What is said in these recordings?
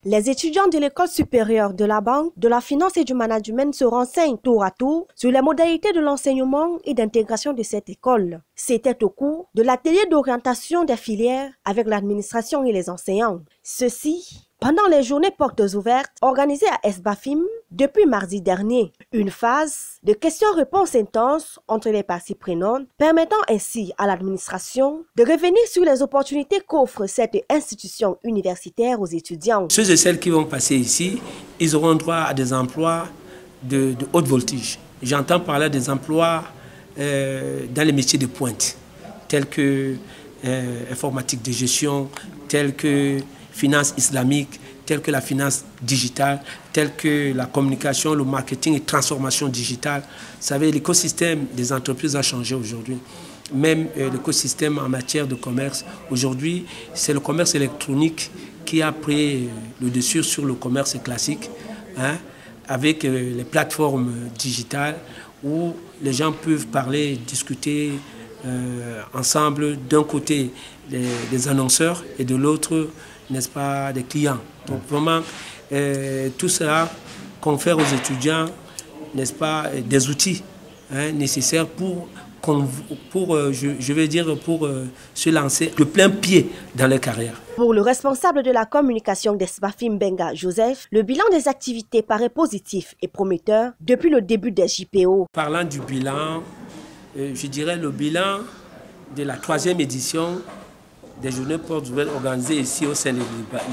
Les étudiants de l'école supérieure de la banque, de la finance et du management se renseignent tour à tour sur les modalités de l'enseignement et d'intégration de cette école. C'était au cours de l'atelier d'orientation des filières avec l'administration et les enseignants. Ceci pendant les journées portes ouvertes organisées à SBAFIM depuis mardi dernier. Une phase de questions-réponses intenses entre les parties prenantes, permettant ainsi à l'administration de revenir sur les opportunités qu'offre cette institution universitaire aux étudiants. Ceux et celles qui vont passer ici, ils auront droit à des emplois de haute voltige. J'entends parler des emplois dans les métiers de pointe, tels que informatique de gestion, tels que finance islamique, telle que la finance digitale, telle que la communication, le marketing et transformation digitale. Vous savez, l'écosystème des entreprises a changé aujourd'hui. Même l'écosystème en matière de commerce. Aujourd'hui, c'est le commerce électronique qui a pris le dessus sur le commerce classique, hein, avec les plateformes digitales où les gens peuvent parler, discuter ensemble, d'un côté des annonceurs et de l'autre, n'est-ce pas, des clients. Donc vraiment, tout cela confère aux étudiants, n'est-ce pas, des outils nécessaires pour se lancer de plein pied dans leur carrière. Pour le responsable de la communication d'SBAFIM, Benga Joseph, le bilan des activités paraît positif et prometteur depuis le début des JPO. Parlant du bilan, je dirais le bilan de la 3e édition des journées portes ouvertes organisées ici au sein de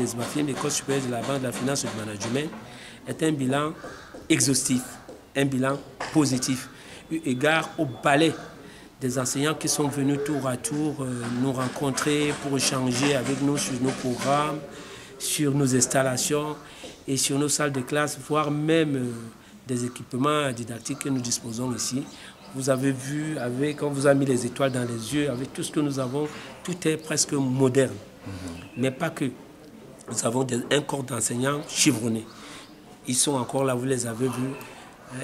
l'SBAFIM, l'École supérieure de la banque, de la finance et du management, est un bilan exhaustif, un bilan positif, eu égard au balai des enseignants qui sont venus tour à tour nous rencontrer pour échanger avec nous sur nos programmes, sur nos installations et sur nos salles de classe, voire même des équipements didactiques que nous disposons ici. Vous avez vu, on vous a mis les étoiles dans les yeux, avec tout ce que nous avons, tout est presque moderne. Mais pas que. Nous avons un corps d'enseignants chevronnés. Ils sont encore là, vous les avez vus.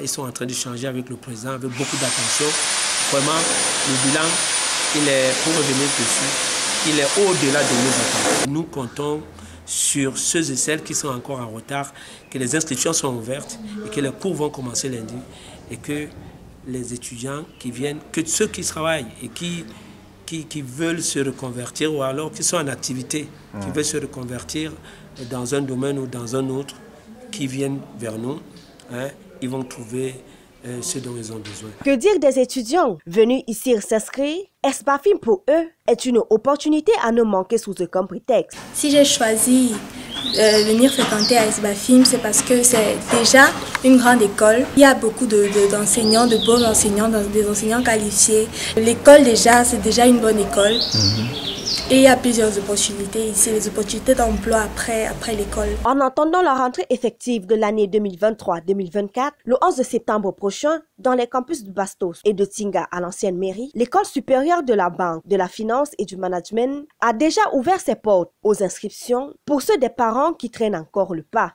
Ils sont en train d'échanger avec le président, avec beaucoup d'attention. Vraiment, le bilan, il est, pour revenir dessus, il est au-delà de nos attentes. Nous comptons sur ceux et celles qui sont encore en retard, que les inscriptions sont ouvertes et que les cours vont commencer lundi et que les étudiants qui viennent, que ceux qui travaillent et qui veulent se reconvertir ou alors qui sont en activité, qui veulent se reconvertir dans un domaine ou dans un autre, qui viennent vers nous, hein, ils vont trouver ce dont ils ont besoin. Que dire des étudiants venus ici s'inscrire? SBAFIM pour eux est une opportunité à ne manquer sous aucun prétexte. Si j'ai choisi venir fréquenter à SBAFIM, c'est parce que c'est déjà une grande école. Il y a beaucoup d'enseignants, de bons enseignants, des enseignants qualifiés. L'école déjà, c'est déjà une bonne école. Et il y a plusieurs opportunités ici, les opportunités d'emploi après l'école. En attendant la rentrée effective de l'année 2023-2024, le 11 septembre prochain, dans les campus de Bastos et de Tinga à l'ancienne mairie, l'École supérieure de la banque, de la finance et du management a déjà ouvert ses portes aux inscriptions pour ceux des parents qui traînent encore le pas.